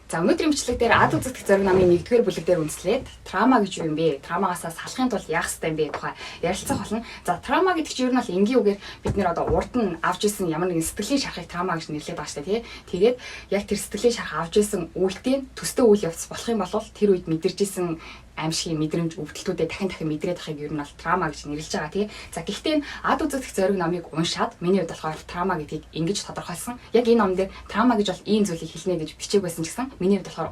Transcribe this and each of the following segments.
За өнөөдрийн бичлэг дээр ад үзэгдэх зориг намын 1-р бүлэг дээр үндэслээд трама гэж юу юм бэ? Трамагаас салахын тулд яах ёстой юм бэ тухай ярилцах болно. За трама гэдэг чинь ер нь бол энгийн үгээр бид нэр одоо урд нь авч ирсэн ямар нэгэн сэтгэлийн шарахыг трама гэж нэрлэдэг байгаа шүү дээ, тий. Тэгээд яг тэр сэтгэлийн шарах авч ирсэн үйлдэл төстэй үйл явц болох юм бол тэр үед мэдэрч ирсэн аимшигын мэдрэмж өвдөлтүүдэд дахин мэдрээд ахыг ер нь бол трама гэж нэрлэж байгаа, тий. За гэхдээ ад үзэгдэх зориг номыг уншаад миний хувьд болохоор трама гэдгийг ингэж тодорхойлсон. Яг энэ ном дээр трама гэж бол ийм зүйлийг хэлнэ гэж бичээг байсан ч гэсэн миний хувьд болохоор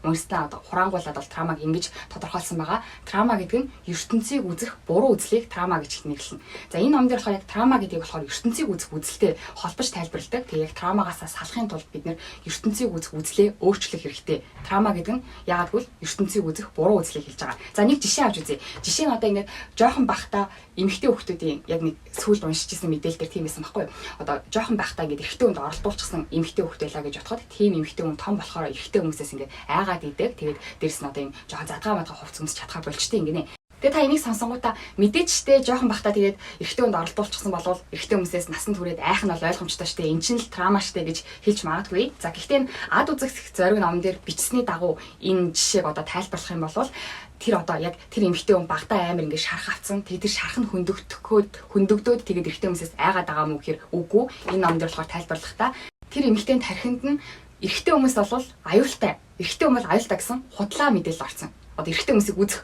уншснаа одоо хураангуулад бол трамаг ингэж тодорхойлсон байгаа. Трама гэдэг нь ертөнцийг үзэх буруу үзлийг трама гэж нэрлэнэ. За энэ ном дээр болохоор яг трама гэдгийг болохоор ертөнцийг үзэх үзэлтэй холбож тайлбарладаг. Тэгээ яг трамагаас салахын тулд бид нэр ертөнцийг үзэх үзлээ өөрчлөх хэрэгтэй. Трама гэдэг нь яагаад гэвэл ертөнцийг үзэх буруу хэлж байгаа. За нэг жишээ авч үзье. Жишээ нь одоо ингээд жоохон бахта эмэгтэй хүүхдүүдийн яг нэг сүүлд уншижсэн мэдээлэл дээр тийм байсан байхгүй юу? Одоо жоохон бахта ингээд эрэгтэй хүнд оролдуулчихсан эмэгтэй хүүхд байлаа гэж бодоход тийм эмэгтэй хүн том болохоор эрэгтэй хүмүүсээс ингээд айгаад идэг. Тэгээд дээрэс нь одоо юм жоохон задгаа мадгаа хувц өмсч чадхаа болчтой ингэнэ. Тэгээ та энийг сонсонгуудаа мэдээчтэй жоохон бахта тэгээд эрэгтэй хүнд оролдуулчихсан болвол эрэгтэй хүмүүсээс насан туршид айх нь бол ойлгомжтой штэ. Энд чинь л трама штэ гэж хэлж магадгүй. За гэхдээ ад үзэгдэх зориг номон дээр бичсний дагуу энэ жишээг одоо тайлбарлах юм бол тэр одоо яг тэр эмэгтэй хүн багтаа амар ингээд шарах авцсан. Тэгээд тэр шарах нь хөндөгдөөд тэгээд эрэгтэй хүмүүсээс айгаад байгаа мүү гэхээр үгүй. Энэ номон дээр болохоор тайлбарлахдаа тэр эмэгтэй тархинд нь эрэгтэй хүмүүс бол аюултай. Эрэгтэй хүмүүс аюултай гэсэн худлаа мэдээлэл орсон. Одоо эрэгтэй хүмүүсийг үзэх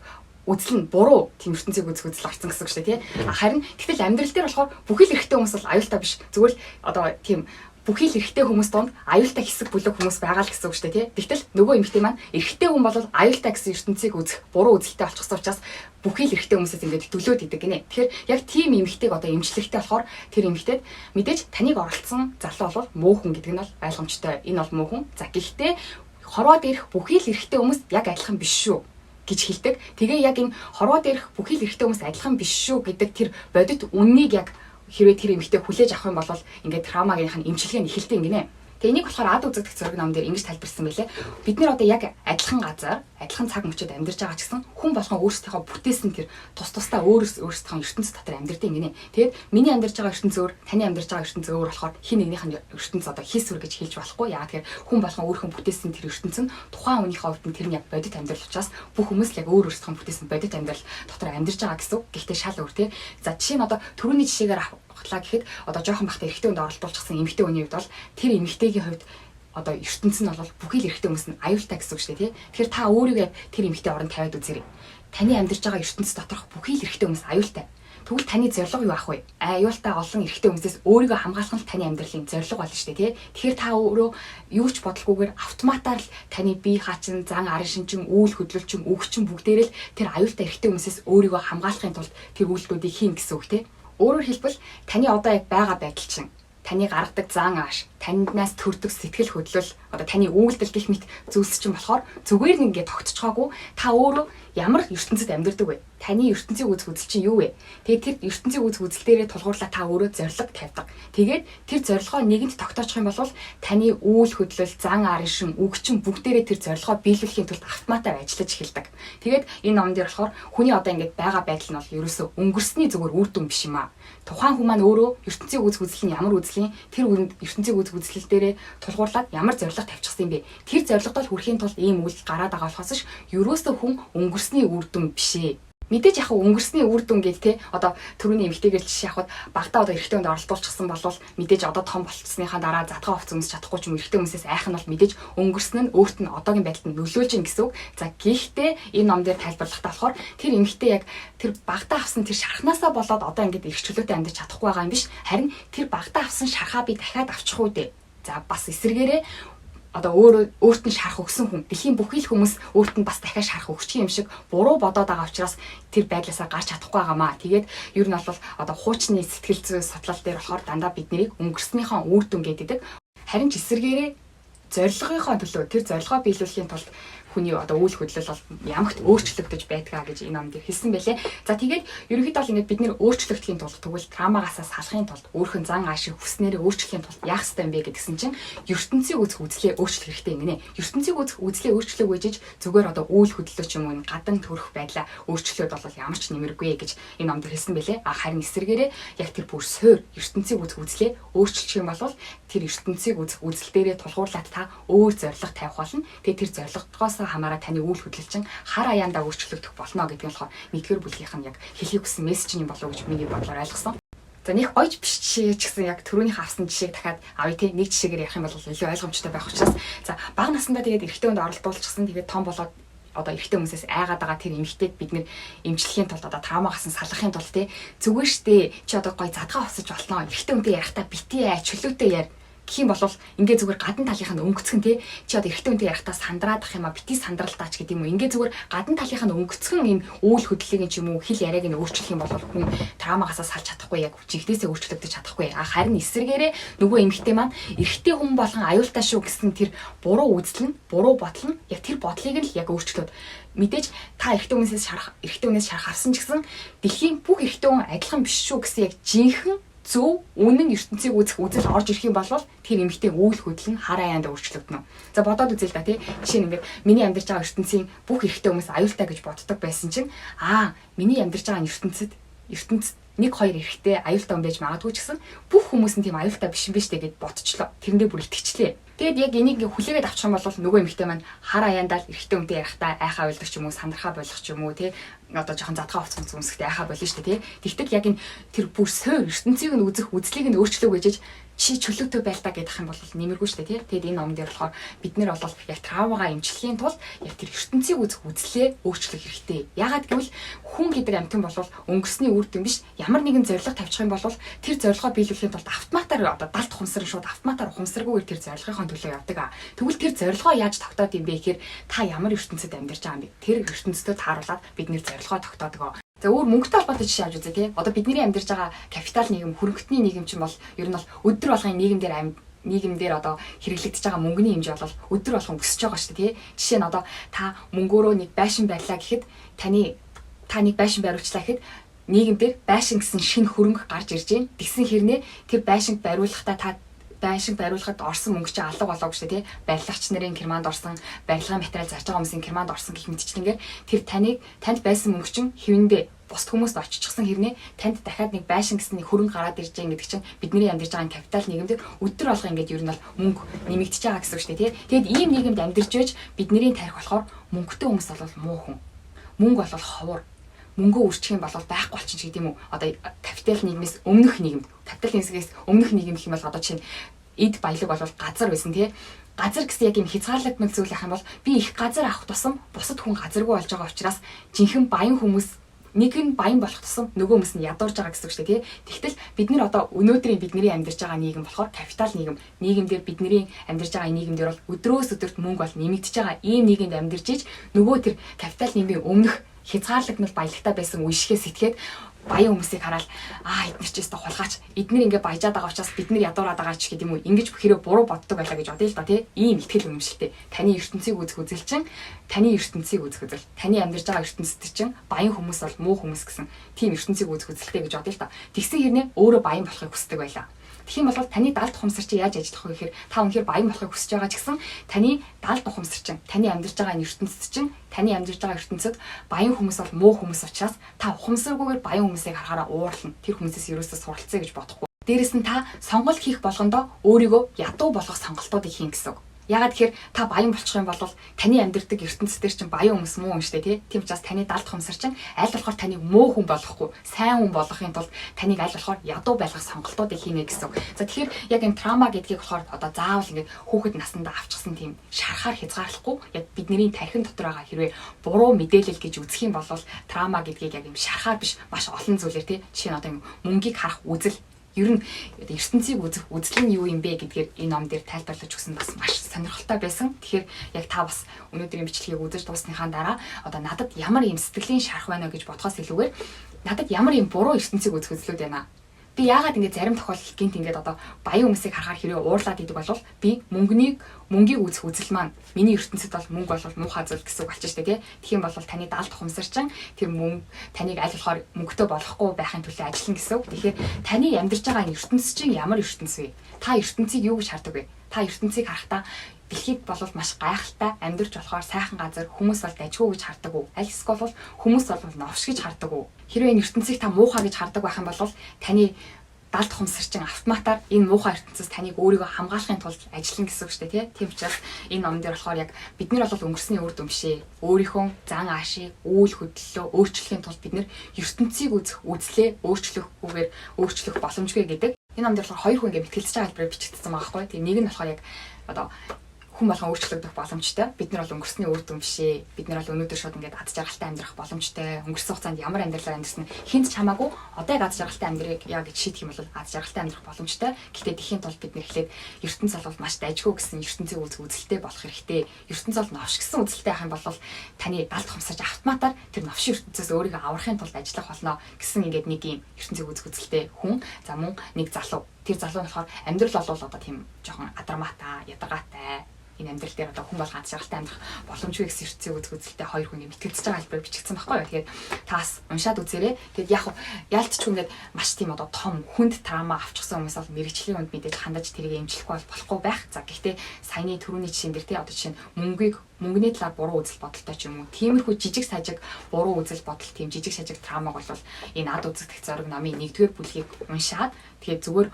үзэл нь буруу тийм ертөнцийг үзэх үзэл орсон гэсэн үг шүү дээ, тий. Харин тэгтэл амьдрал дээр болохоор бүхий л эрэгтэй хүмүүс бол аюултай биш. Зүгээр л одоо тийм бүхий л эрэгтэй хүмүүс донд аюултай хэсэг бүлэг хүмүүс байгаа л гэсэн үг шүү дээ, тий. Тэгтэл нөгөө эмэгтэй маань эрэгтэй хүн бол аюултай гэсэн ертөнцийг үзэх буруу үзэлтэй болчихсон учраас бүхий л эрэгтэй хүмүүсээс ингээд төлөөд идэг гинэ. Тэгэхээр яг тийм эмэгтэйг одоо эмчлэхтэй болохоор тэр эмэгтэйд мэдээж таныг оролцсон залуу бол муу хүн гэдэг нь бол ойлгомжтой. Энэ бол муу хүн. За гэхдээ хорвоо дээрх бүхий л эрэгтэй хүмүүс яг адилхан биш шүү гэж хэлдэг. Тэгээ яг энэ хорвоо дээрх бүхий л эрэгтэй хүмүүс адилхан биш шүү гэдэг тэр бодит үннийг яг хэрвээ тэр эмэгтэй хүлээж авах юм бол ингээд трамагийнх нь эмчилгээ нь эхэлдэг юм гинэ. Тэгээ энийг болохоор ад үзэгдэх зориг номон дээр ингэж тайлбарсан байлээ. Бид нэр одоо яг адилхан газар, адилхан цаг мөчөд амьдарч байгаа ч гэсэн хүн болгон өөрсдийнхөө бүтээсэн тэр тусдаа өөрсдийнхөө ертөнц дотор амьдардаг гинэ. Тэгээд миний амьдарч байгаа ертөнц өөр, таны амьдарч байгаа ертөнц өөр болохоор хин нэгнийх нь ертөнц одоо хийс үр гэж хэлж болохгүй. Яагаад тэгэхээр хүн болгон өөрийнхөө бүтээсэн тэр ертөнц нь тухайн хүнийхээ хувьд нь тэр нь яг бодит амьдрал учраас бүх хүмүүс л яг өөр өөрсдийнхөө бүтээсэн бодит амьдрал дотор амьдарч байгаа гэсэн үг. Гэхдээ шал өөр тий. За жишээ нь одоо түрүүний жишээгээр авахлаа гэхэд одоо жоохон бахта эрэгтэй хүнд оролдуулчихсан эмэгтэй хүний хувьд бол тэр эмэгтэйгийн хувьд одоо ертөнц нь бол бүхий л эрэгтэй хүмүүс нь аюултай гэсэн үг шүү дээ, тий. Тэгэхээр та өөрийгөө тэр эмэгтэй оронд тавиад үзээрэй. Таны амьдарч байгаа ертөнц доторх бүхий л эрэгтэй хүмүүс аюултай. Тэгвэл таны зорилго юу ах вэ? Аюултай олон эрэгтэй хүмүүсээс өөрийгөө хамгаалах нь таны амьдралын зорилго болно шүү дээ, тий. Тэгэхээр та өөрөө юу ч бодлохгүйгээр автоматар л таны бие хачин, зан арын шинжин, үйл хөдлөлчин, өгчин бүгдээрээ л тэр аюултай эрэгтэй хүмүүсээс өөрийгөө хамгаалахын тулд тэр үйлдэлүүдийг хийн гэсэн үг, тий. Өөрөөр хэлбэл таны одоо яг байгаа байдал чинь таны гаргадаг зан ааш, таньнаас төрдөг сэтгэл хөдлөл, одоо таны үйлдэл гэх мэт зүйлс чинь болохоор зүгээр нэг ингээд тогтцохоогүй та өөрөө ямар ертөнцид амьдардаг вэ? Таны ертөнцийг үзэх үзэл чинь юу вэ? Тэгээд тэр ертөнцийг үзэх үзэл дээрээ тулгуурлаа та өөрөө зорилго тавьдаг. Тэгээд тэр зорилгоо нэгэнд тогтоочих юм бол таны үйл хөдлөл, зан арын шин, үгчин бүгдээрээ тэр зорилгоо биелүүлэхийн тулд автоматар ажиллаж эхэлдэг. Тэгээд энэ номон дээр болохоор хүний одоо ингээд байгаа байдал нь бол ерөөсөө өнгөрсний зүгээр үр дүн биш юм аа. Тухайн хүн маань өөрөө ертөнцийг үзэх үзэл нь ямар үзлийн тэр ертөнцийг үзэх үзэл дээрээ тулгуурлаад ямар зорилго тавьчихсан юм бэ? Тэр зорилгод хүрэхийн тулд ийм үйлдэл гараад байгаа болохоос ш ерөөсөө хүн өнгөрсний үр дүн бишээ. Мэдээж яг өнгөрсний үр дүн гэж те одоо түрүүний эмэгтэйгээр жишээ авахад багтаа одоо эрэгтэй хүнд оролдуулчихсан болвол мэдээж одоо том болцсныхаа дараа задгаа хувц өмсч чадахгүй ч юм эрэгтэй хүмүүсээс айх нь бол мэдээж өнгөрсөн нь өөрт нь одоогийн байдалд нь нөлөөлж ийн гэсэн үг. За гэхдээ энэ ном дээр тайлбарлахдаа болохоор тэр эмэгтэй яг тэр багтаа авсан тэр шархнаасаа болоод одоо ингээд эрх чөлөөтэй амьдарч чадахгүй байгаа юм биш. Харин тэр багтаа авсан шархаа би дахиад авчих уу дээ. За бас эсэргээрээ одоо өөрт нь шарах өгсөн хүн дэлхийн бүхий л хүмүүс өөрт нь бас дахиад шарах өгчих юм шиг буруу бодоод байгаа учраас тэр байдлаасаа гарч чадахгүй байгаамаа. Тэгээд ер нь бол одоо хуучны сэтгэл зүй судлал дээр болохоор дандаа бид нарыг өнгөрснийхөө үр дүн гэдэг. Харин ч эсэргээрээ зорилгынхоо төлөө тэр зорилгоо биелүүлэхийн тулд хүний одоо үйл хөдлөл бол ямагт өөрчлөгдөж байдгаа гэж энэ номд хэлсэн байлээ. За тэгээд ерөнхийдөө бол ингээд бид нэр өөрчлөгдөхийн тулд тэгвэл трамагаас салахын тулд өөрхөн зан аашиг хүснээрээ өөрчлөхийн тулд яах ёстой юм бэ гэдгсэн чинь ертөнцийг үзэх үзлээ өөрчлөх хэрэгтэй юм гинэ. ертөнцийг үзэх үзлээ өөрчлөх үежиж зүгээр одоо үйл хөдлөл ч юм уу гадан төрөх байдлаа өөрчлөөд бол ямар ч нэмэргүй гэж энэ номд хэлсэн байлээ. Харин эсвэргээрээ яг тэр бүр суур ертөнцийг үзэх үзлээ өөрчлөх юм бол тэр ертөнцийг үзэх үзэл дээрээ тулгуурлаад та өөр зорилго тавих болно. Тэгээд тэр зорилгоос хамаараа таны үйл хөдлөл чинь хар аяандаа өөрчлөгдөх болно гэдэг нь болохоор нэгдүгээр бүлгийнх нь яг хэлхийг хүссэн мессеж юм болов уу гэж миний бодлоор ойлгосон. За нэг гойж биш жишээ ч гэсэн яг түрүүнийх авсан жишээг дахиад авъя те нэг жишээгээр ярих юм бол илүү ойлгомжтой байх учраас за бага насндаа тэгээд эрэгтэй хүнд оролдуулчихсан тэгээд том болоод одоо эрэгтэй хүмүүсээс айгаад байгаа тэр эмэгтэйг бид нэр эмчлэхийн тулд одоо траама гасан салгахын тулд те зүгээр штэ чи одоо гой задгаа усаж болно эрэгтэй хүнтэй ярихдаа битээ чөлөөтэй яар гэх юм бол ингээ зүгээр гадна талынх нь өнгөцгөн тий чи одоо эрэгтэй хүнтэй ярихдаа сандраадах юм а бити сандралтаач гэдэг юм уу ингээ зүгээр гадна талынх нь өнгөцгөн энэ үйл хөдлөлийн ч юм уу хэл яриаг нь өөрчлөх юм бол хүн траамагасаа салж чадахгүй яг чихнээсээ өөрчлөгдөж чадахгүй харин эсрэгээрээ нөгөө эмэгтэй маань эрэгтэй хүн болгон аюултай шүү гэсэн тэр буруу үзэл нь буруу бодол нь яг тэр бодлыг нь л яг өөрчлөөд мэдээж та эрэгтэй хүнээс шарах авсан ч гэсэн дэлхийн бүх эрэгтэй хүн адилхан биш шүү гэсэн яг жинхэнэ зөв үнэн ертөнцийг үзэх үзэл орж ирэх юм бол тэр эмэгтэй үйл хөдлөл нь хар аяанда өөрчлөгдөнө. За бодоод үзье л да тий. Жишээ нь ингээд миний амьдарч байгаа ертөнцийн бүх эрэгтэй хүмүүс аюултай гэж боддог байсан чинь миний амьдарч байгаа ертөнцид 1-2 эрэгтэй аюултай хүн байж магадгүй ч гэсэн бүх хүмүүс нь тийм аюултай биш юм биш үү гэд бодчихлоо. Тэрэндээ бүр итгэжлээ. Тэгэд яг энийг хүлээгээд авчих юм бол нөгөө эмэгтэй маань хар аяандаа л эрэгтэй хүнтэй ярихдаа айхаа уйлдаг ч юм уу сандрахаа болох ч юм уу тий одоо жоохон задгаа уцсан зүмсгтэй айхаа болно шүү дээ тий. Тэгтэл яг энэ тэр бүр суур ертөнцийг нь үзэх үзлийг нь өөрчлөө гэж чи чөлөөтэй байлтаа гэдэг юм бол нэмэргүй шүү дээ тий. Тэгэд энэ номон дээр болохоор бид нэр бол яг траумагаа эмчлэхийн тулд яг тэр ертөнцийг үзэх үзлээ өөрчлөх хэрэгтэй. Ягаад гэвэл хүн гэдэг амьтан бол өнгөрсний үр дүн биш ямар нэгэн зорилго тавьчих юм бол тэр зорилгоо биелүүлэхийн тулд автоматар одоо далд ухамсар шууд автоматар ухамсаргүйгээр тэр зорилгын төлөө явдаг. Тэгвэл тэр зорилгоо яаж тогтоод юм бэ гэхээр та ямар ертөнцид амьдарч байгаа юм бэ? Тэр ертөнцөд тааруулаад бид нэр зорилгоо тогтоодог. За өөр мөнгөтэй холбоотой жишээ авч үзье тий. Одоо бидний амьдарч байгаа капитал нийгэм, хөрөнгөтний нийгэм чинь бол ер нь бол өдөр болгон нийгэмдэр одоо хэрэглэгдэж байгаа мөнгөний хэмжээ бол өдөр болгон өсөж байгаа шүү дээ тий. Жишээ нь одоо та мөнгөөрөө нэг байшин барьлаа гэхэд та нэг байшин бариулчлаа гэхэд нийгэмдэр байшин гэсэн шинэ хөрөнгө гарч ирж байна. Тэгсэн хэрнээ тэр байшинг бариулахдаа байшинг бариулахад орсон мөнгө чинь алга болоо гэж тий барилгагч нарын керманд орсон барилгын материал зарж байгаа хүмүүсийн керманд орсон гэх мэтчлэнгээр тэр танд байсан мөнгө чинь хэвэндээ бусд хүмүүст очичихсан хэрнээ танд дахиад нэг байшин гэсэн нэг хөрөнгө гараад ирж байгаа гэдэг чинь бидний амьдарч байгаа капитал нийгэмд өдөр болго ингээд ер нь бол мөнгө нэмэгдэж байгаа гэсэн үг шүү дээ тий. Тэгэд ийм нийгэмд амьдарч байж бидний тарих болохоор мөнгөтэй хүмүүс бол муу хүн. Мөнгө бол ховор. Мөнгөө үрчих юм бол байхгүй болчих гэдэг юм уу? Одоо капитал нийгмээс өмнөх нийгэмд, капитал нийгмээс өмнөх нийгэм гэх юм бол одоо чинь эд баялаг бол газар байсан тий. Газар гэсэн яг юм хязгаарлагдмал зүйл ах юм бол би их газар авах тусам бусад хүн газаргүй болж байгаа учраас жинхэнэ баян хүмүүс нэг нь баян болох тусам нөгөө хүмүүс нь ядуурж байгаа гэсэн үг шүү дээ тий. Тэгтэл бид нар одоо өнөөдрийн бидний амьдарч байгаа нийгэм болохоор капитал нийгэм. Нийгэмдэр бидний амьдарч байгаа нийгэмдэр бол өдрөөс өдөрт мөнгө бол нэмэгдэж байгаа ийм нийгэмд амьдарч иж нөгөө тэр капитал нийгмийн өмнөх хязгаарлагдмал баялагтай байсан үешгээ сэтгээд баян хүмүүсийг хараад эдгээр ч өстө хулгаач эдгээр ингээ баяжаад байгаа учраас бид нар ядуураад байгаа ч гэдэг юм уу ингэж хэрэг буруу боддог байлаа гэж бодъё л да тий ийм ихтгэл үнэмшилтэй таны ертөнцийг үзэх үзэл чинь таны ертөнцийг үзэх үзэл таны амьдарч байгаа ертөнцид чинь баян хүмүүс бол муу хүмүүс гэсэн тийм ертөнцийг үзэх үзэлтэй гэж бодъё л да тэгсэн хэрнээ өөрөө баян болохыг хүсдэг байлаа. Тэгэх юм бол таны далд ухамсар чи яаж ажиллах вэ гэхээр та үнэхээр баян болохыг хүсэж байгаа ч гэсэн таны далд ухамсар чинь таны амьдарч байгаа ертөнцид чинь таны амьдарч байгаа ертөнцид баян хүмүүс бол муу хүмүүс учраас та ухамсаргүйгээр баян хүмүүсийг харахаараа уурлна. Тэр хүмүүсээс ерөөсөө суралцъя гэж бодохгүй. Дээрэс нь та сонголт хийх болгондоо өөрийгөө ядуу болгох сонголтуудыг хийн гэсэн үг. Ягаад гэхээр та баян болчих юм бол таны амьдардаг ертөнцийн чинь баян хүмүүс муу юм шүү дээ тий. Тийм учраас таны далд ухамсар чинь аль болохоор таныг муу хүн болохгүй, сайн хүн болгохын тулд таныг аль болохоор ядуу байлгах сонголтуудыг хийнэ гэсэн. За тэгэхээр яг энэ траума гэдгийг болохоор одоо заавал ингээд хүүхэд наснда авчихсан тийм шарахаар хязгаарлахгүй яг бидний тархин дотор байгаа хэрвээ буруу мэдээлэл гэж үзэх юм бол траума гэдгийг яг юм шарахаар биш маш олон зүйлээр тий. Жишээ нь одоо юм мөнгийг харах үзэл ер нь ертөнцийг үзэх үзэл нь юу юм бэ гэдгээр энэ ном дээр тайлбарлаж өгсөн бас маш сонирхолтой байсан. Тэгэхээр яг та бас өнөөдрийн бичлэгийг үзэж дуусныхаа дараа одоо надад ямар юм сэтгэлийн шарах байна гэж бодхоос илүүгээр надад ямар юм буруу ертөнцийг үзэх үзлүүд байна. Би яагаад ингэ зарим тохиолдолд гинт ингээд одоо баян хүмүүсийг харахаар хэрэг уурлаад идэг болов би мөнгийг үзэх үзэл маань миний ертөнцид бол мөнгө бол муухай зүйл гэсэн үг болчих шүү дээ тийм бол таны далд ухамсар чинь тэр мөнгө таныг аль болохоор мөнгөтэй болохгүй байхын төлөө ажиллана гэсэн үг. Тэгэхээр таны амьдарч байгаа ертөнц чинь ямар ертөнц вэ? Та ертөнцийг юу гэж хардаг вэ? Та ертөнцийг харахтаа дэлхийд бол маш гайхалтай амьдарч болохоор сайхан газар хүмүүс бол дажгүй гэж хардаг уу? Аль эсвэл хүмүүс бол новш гэж хардаг уу? Хэрвээ энэ ертөнцийг та муухай гэж хардаг байх юм бол таны далд хумсарчин автоматар энэ муухай ертөнцөөс таныг өөрийгөө хамгаалахын тулд ажиллана гэсэн үг шүү дээ, тийм учраас энэ номон дээр болохоор яг бид нар бол өнгөрсний үр дүн бишээ. Өөрийнхөө зан аашийг үйл хөдлөлөө өөрчлөхийн тулд бид нар ертөнцийг үзэх, үзлээ өөрчлөхгүйгээр өөрчлөх боломжгүй гэдэг. Энэ номон дээр болохоор хоёр хүн ингээд мэтгэлцэж байгаа хэлбэрээр бичигдсэн байгаа байхгүй. Тэгээ нэг нь болохоор яг одоо хүн болгон өөрчлөгдөх боломжтой. Бид нар бол өнгөрсний үр дүн бишээ. Бид нар бол өнөөдөр шууд ингээд аз жаргалтай амьдрах боломжтой. Өнгөрсөн хугацаанд ямар амьдралаар амьдсан хинт ч хамаагүй одоо яг аз жаргалтай амьдрыг яа гэж шийдэх юм бол аз жаргалтай амьдрах боломжтой. Гэхдээ тэхийн тулд бид нэр эхлээд ертөнц бол маш дайжгүй гэсэн ертөнцийн үзэх үзэлтэй болох хэрэгтэй. ертөнц бол новш гэсэн үзэлтэй байх юм бол таны далд хумсарч автоматар тэр новш ертөнцөөс өөрийгөө аврахын тулд ажиллах болно гэсэн ингээд нэг юм ертөнцийн үзэх үзэлтэй хүн. За мөн нэг залуу. Тэр залуу нь болохоор амьдрал бол одоо тийм жоохон адармаатай, ядаргаатай энэ амьдрал дээр одоо хүн бол ганц жаргалтай амьдрах боломжгүй гэсэн ертөнцийн үзэх үзэлтэй хоёр хүний мэтгэлцэж байгаа хэлбэр бичигдсэн байхгүй юу. Тэгээд таас уншаад үзээрэй. Тэгээд яг яалтчгүй ингээд маш тийм одоо том хүнд трама авчихсан хүмүүс бол мэрэгчлийн хүнд мэдээж хандаж тэрийг эмчлэхгүй болохгүй байх. За гэхдээ саяны түрүүний жишээн дээр тий одоо жишээ нь мөнгөний талаар буруу үзэл бодолтой ч юм уу. Тиймэрхүү жижиг сажиг буруу үзэл бодол тийм жижиг сажиг трамаг бол энэ ад үзэгдэх зориг номын 1-р бүлгийг уншаад тэгээд зүгээр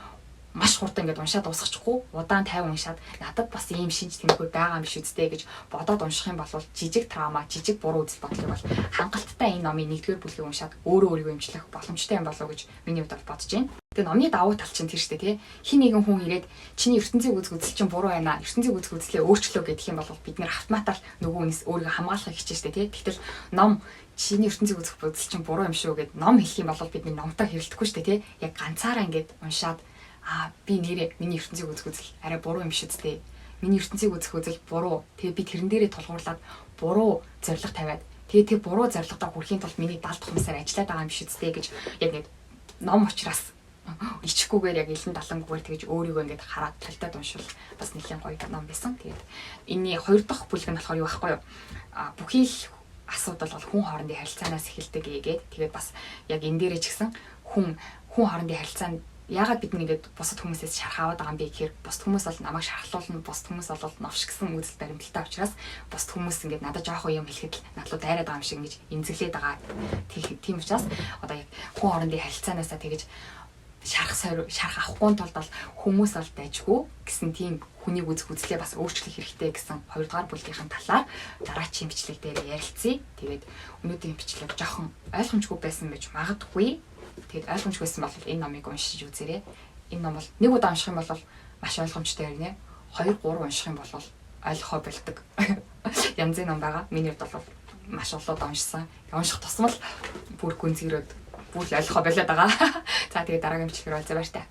маш хурдан ингээд уншаад дуусгачихгүй удаан 50 уншаад надад бас ийм шинж тэмдгүүд байгаа юм биш үстэй гэж бодоод унших юм бол жижиг трама, жижиг буруу үзэл бодлыг бол хангалттай энэ номын 1-р бүлгийг уншаад өөрийгөө эмчлэх боломжтой юм болов уу гэж миний хувьд бодож байна. Тэгээ номны давуу тал чинь тэр шүү дээ тий. Хин нэгэн хүн ирээд чиний ертөнцийн үзэл чинь буруу байна. ертөнцийн үзэл үзлээ өөрчлөө гэдэг юм бол бид нэр автоматар нөгөөнөөс өөрийгөө хамгаалахыг хичээж шүү дээ тий. Гэтэл ном чиний ертөнцийн үзэл чинь буруу юм шүү гэд ном хэлэх юм бол бид номтой хэрэлдэхгүй шүү дээ тий. Яг ганцаараа ингээд уншаад би нэрээ миний ертөнцийг үзэх үзэл арай буруу юм шиг үстэй. Миний ертөнцийг үзэх үзэл буруу. Тэгээ би тэрэн дээрээ тулгуурлаад буруу зориг тавиад тэгээ тэр буруу зоригтой хүрэхийн тулд миний далд хумсаар ажиллаад байгаа юм шиг үстэй гэж яг нэг ном учраас ичхгүйгээр яг илэн далангүйгээр тэгж өөрийгөө ингээд хараад талтад уншвал бас нэлээд гоё ном байсан. Тэгээд энэний 2 дахь бүлэг нь болохоор юу байхгүй юу? Бүхий л асуудал бол хүн хоорондын харилцаанаас эхэлдэг гэдэг. Тэгээд бас яг энэ дээрээ ч гэсэн хүн хоорондын харилцаанд яагаад бид нэгээд бусад хүмүүсээс шархаваад байгаа юм бэ гэхээр бусад хүмүүс бол намайг шархлуулна, бусад хүмүүс бол новш гэсэн үзэл баримталтай учраас бусад хүмүүс ингээд надад жоох юм хэлэхэд надлуу дайраад байгаа юм шиг ингэж эмзэглээд байгаа. Тийм учраас одоо яг хүн хоорондын харилцаанаасаа тэгэж шарх авахгүй тулд бол хүмүүс бол дайжгүй гэсэн тийм хүнийг үзэх үзлээ бас өөрчлөх хэрэгтэй гэсэн 2 дугаар бүлгийн талаар дараачийн бичлэг дээр ярилцъя. Тэгээд өнөөдрийн бичлэг жоохон ойлгомжгүй байсан байж магадгүй. Тэгээд ойлгомжгүйсэн бол энэ номыг уншиж үзээрэй. Энэ ном бол нэг удаа унших юм бол маш ойлгомжтой ярина. 2-3 унших юм бол ойлгохоо болдог. Янзын ном байгаа. Миний хувьд бол маш олон уншсан. Унших тусмал бүр гүнзгийрээд бүр ойлгохоо болоод байгаа. За тэгээд дараагийн бичлэгээр уулзъя баяр та.